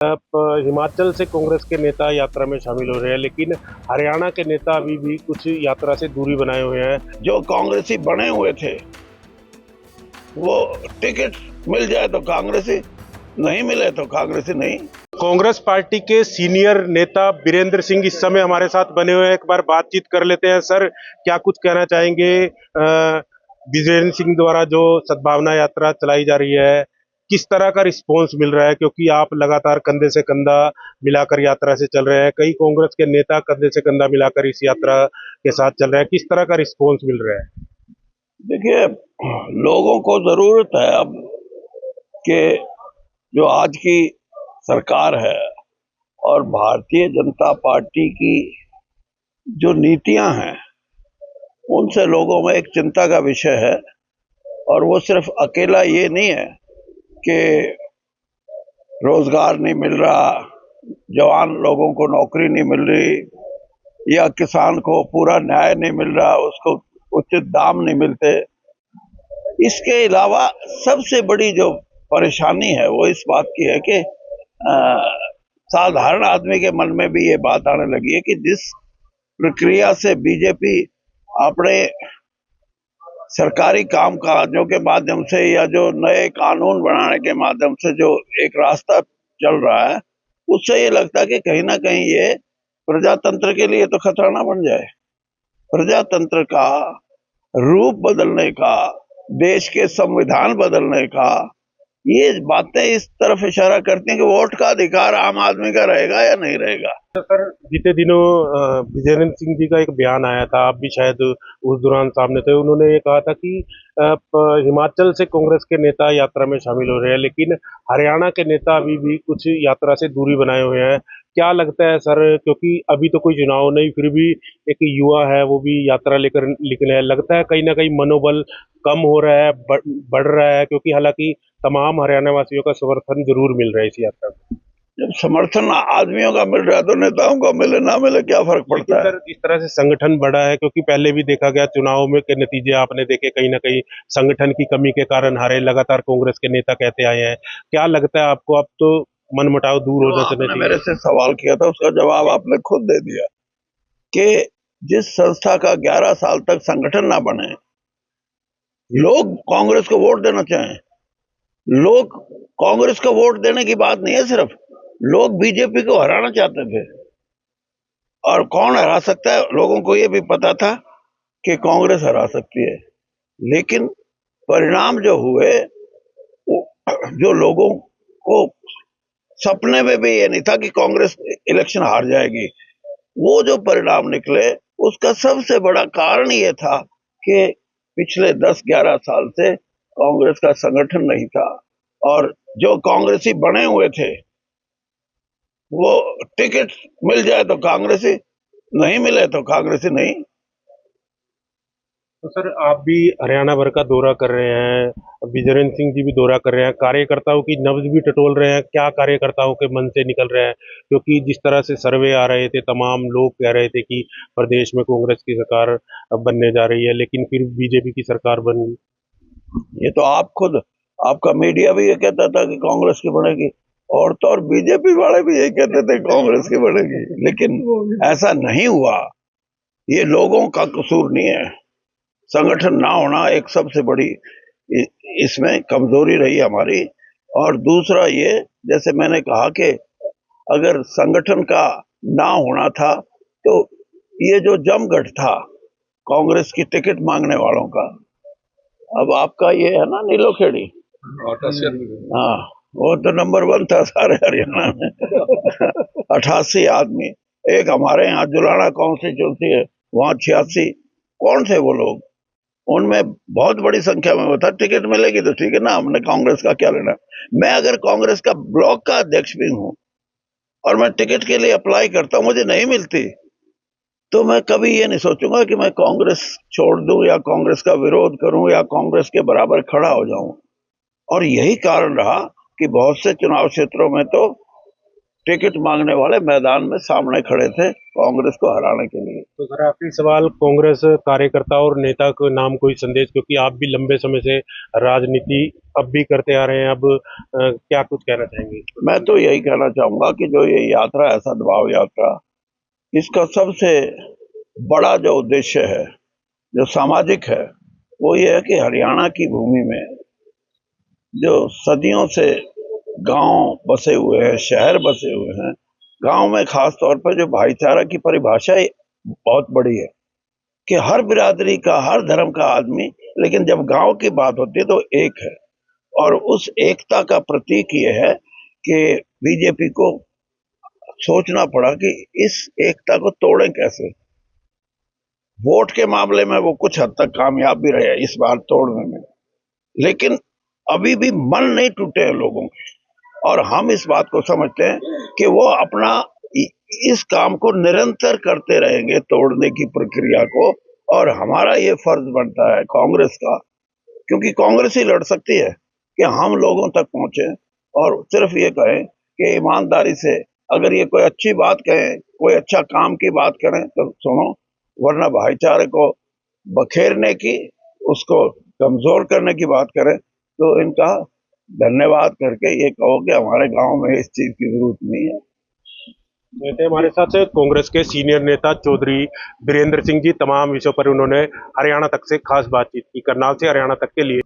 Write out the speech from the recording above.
हिमाचल से कांग्रेस के नेता यात्रा में शामिल हो रहे हैं, लेकिन हरियाणा के नेता अभी भी कुछ यात्रा से दूरी बनाए हुए हैं। जो कांग्रेसी बने हुए थे वो टिकट मिल जाए तो कांग्रेसी, नहीं मिले तो कांग्रेसी नहीं। कांग्रेस पार्टी के सीनियर नेता बीरेंद्र सिंह इस समय हमारे साथ बने हुए हैं। एक बार बातचीत कर लेते हैं। सर, क्या कुछ कहना चाहेंगे? बीरेंद्र सिंह द्वारा जो सद्भावना यात्रा चलाई जा रही है, किस तरह का रिस्पॉन्स मिल रहा है? क्योंकि आप लगातार कंधे से कंधा मिलाकर यात्रा से चल रहे हैं, कई कांग्रेस के नेता कंधे से कंधा मिलाकर इस यात्रा के साथ चल रहे हैं। किस तरह का रिस्पॉन्स मिल रहा है? देखिए, लोगों को जरूरत है अब कि जो आज की सरकार है और भारतीय जनता पार्टी की जो नीतियां हैं उनसे लोगों में एक चिंता का विषय है। और वो सिर्फ अकेला ये नहीं है कि रोजगार नहीं मिल रहा, जवान लोगों को नौकरी नहीं मिल रही, या किसान को पूरा न्याय नहीं मिल रहा, उसको उचित दाम नहीं मिलते। इसके अलावा सबसे बड़ी जो परेशानी है वो इस बात की है कि साधारण आदमी के मन में भी ये बात आने लगी है कि जिस प्रक्रिया से बीजेपी अपने सरकारी काम काजों के माध्यम से या जो नए कानून बनाने के माध्यम से जो एक रास्ता चल रहा है, उससे ये लगता है कि कहीं ना कहीं ये प्रजातंत्र के लिए तो खतरा ना बन जाए। प्रजातंत्र का रूप बदलने का, देश के संविधान बदलने का, ये बातें इस तरफ इशारा करती हैं कि वोट का अधिकार आम आदमी का रहेगा या नहीं रहेगा। सर, बीते दिनों विजयेंद्र सिंह जी का एक बयान आया था, आप भी शायद उस दौरान सामने थे। उन्होंने ये कहा था कि हिमाचल से कांग्रेस के नेता यात्रा में शामिल हो रहे हैं, लेकिन हरियाणा के नेता अभी भी कुछ यात्रा से दूरी बनाए हुए हैं। क्या लगता है सर, क्योंकि अभी तो कोई चुनाव नहीं, फिर भी एक युवा है वो भी यात्रा लेकर निकले हैं, लगता है कहीं ना कहीं मनोबल कम हो रहा है, बढ़ रहा है? क्योंकि हालांकि तमाम हरियाणा वासियों का समर्थन जरूर मिल रहा है इस यात्रा को। जब समर्थन आदमियों का मिल रहा है तो नेताओं का मिले ना मिले क्या फर्क पड़ता है। सर, जिस तरह से संगठन बढ़ा है, क्योंकि पहले भी देखा गया चुनाव में के नतीजे आपने देखे, कहीं ना कहीं संगठन की कमी के कारण हारे लगातार कांग्रेस के नेता कहते आए हैं। क्या लगता है आपको, अब तो मनमुटाव दूर हो जाना आपने चाहिए? मेरे से सवाल किया था उसका जवाब आपने खुद दे दिया कि जिस संस्था का 11 साल तक संगठन ना बने, लोग कांग्रेस को वोट देना चाहें। लोग कांग्रेस को वोट देने की बात नहीं है, सिर्फ लोग बीजेपी को हराना चाहते थे। और कौन हरा सकता है, लोगों को यह भी पता था कि कांग्रेस हरा सकती है। लेकिन परिणाम जो हुए, जो लोगों को सपने में भी ये नहीं था कि कांग्रेस इलेक्शन हार जाएगी, वो जो परिणाम निकले उसका सबसे बड़ा कारण ये था कि पिछले 10-11 साल से कांग्रेस का संगठन नहीं था। और जो कांग्रेसी बने हुए थे वो टिकट मिल जाए तो कांग्रेसी, नहीं मिले तो कांग्रेसी नहीं। तो सर, आप भी हरियाणा भर का दौरा कर रहे हैं, विजेंद्र सिंह जी भी दौरा कर रहे हैं, कार्यकर्ताओं की नब्ज भी टटोल रहे हैं। क्या कार्यकर्ताओं के मन से निकल रहे हैं? क्योंकि जिस तरह से सर्वे आ रहे थे, तमाम लोग कह रहे थे कि प्रदेश में कांग्रेस की सरकार बनने जा रही है, लेकिन फिर बीजेपी की सरकार बन गई। ये तो आप खुद, आपका मीडिया भी ये कहता था कि कांग्रेस की बढ़ेगी, और तो और बीजेपी वाले भी यही कहते थे कांग्रेस की बढ़ेगी, लेकिन ऐसा नहीं हुआ। ये लोगों का कसूर नहीं है। संगठन ना होना एक सबसे बड़ी इसमें कमजोरी रही हमारी। और दूसरा ये, जैसे मैंने कहा कि अगर संगठन का ना होना था तो ये जो जमघट था कांग्रेस की टिकट मांगने वालों का, अब आपका ये है ना नीलोखेड़ी, हाँ, वो तो नंबर 1 था सारे हरियाणा में 88 आदमी। एक हमारे यहाँ जुलाना कॉन्स्टिट्यूंसी है, वहां 86। कौन थे वो लोग? उनमें बहुत बड़ी संख्या में वो था। टिकट मिलेगी तो ठीक है ना, हमने कांग्रेस का क्या लेना। मैं अगर कांग्रेस का ब्लॉक का अध्यक्ष भी हूं और मैं टिकट के लिए अप्लाई करता हूं, मुझे नहीं मिलती, तो मैं कभी ये नहीं सोचूंगा कि मैं कांग्रेस छोड़ दूं या कांग्रेस का विरोध करूं या कांग्रेस के बराबर खड़ा हो जाऊं। और यही कारण रहा कि बहुत से चुनाव क्षेत्रों में तो टिकट मांगने वाले मैदान में सामने खड़े थे कांग्रेस को हराने के लिए। तो सर आखिरी सवाल, कांग्रेस कार्यकर्ता और नेता के नाम कोई संदेश, क्योंकि आप भी लंबे समय से राजनीति अब भी करते आ रहे हैं, अब क्या कुछ कहना चाहेंगे? मैं तो यही कहना चाहूंगा कि जो ये यात्रा है सद्भाव यात्रा, इसका सबसे बड़ा जो उद्देश्य है, जो सामाजिक है, वो ये है कि हरियाणा की भूमि में जो सदियों से गांव बसे हुए हैं, शहर बसे हुए हैं, गांव में खास तौर पर जो भाईचारा की परिभाषा है बहुत बड़ी है कि हर बिरादरी का, हर धर्म का आदमी, लेकिन जब गांव की बात होती है तो एक है। और उस एकता का प्रतीक ये है कि बीजेपी को सोचना पड़ा कि इस एकता को तोड़े कैसे। वोट के मामले में वो कुछ हद तक कामयाब भी रहे इस बार तोड़ने में, लेकिन अभी भी मन नहीं टूटे हैं लोगों के। और हम इस बात को समझते हैं कि वो अपना इस काम को निरंतर करते रहेंगे, तोड़ने की प्रक्रिया को। और हमारा ये फर्ज बनता है कांग्रेस का, क्योंकि कांग्रेस ही लड़ सकती है, कि हम लोगों तक पहुंचे और सिर्फ ये कहें कि ईमानदारी से अगर ये कोई अच्छी बात कहें, कोई अच्छा काम की बात करें तो सुनो, वरना भाईचारे को बखेरने की, उसको कमजोर करने की बात करें तो इनका धन्यवाद करके ये कहो कि हमारे गांव में इस चीज की जरूरत नहीं है। वैसे हमारे साथ कांग्रेस के सीनियर नेता चौधरी बीरेंद्र सिंह जी, तमाम विषयों पर उन्होंने हरियाणा तक से खास बातचीत की, करनाल से हरियाणा तक के लिए।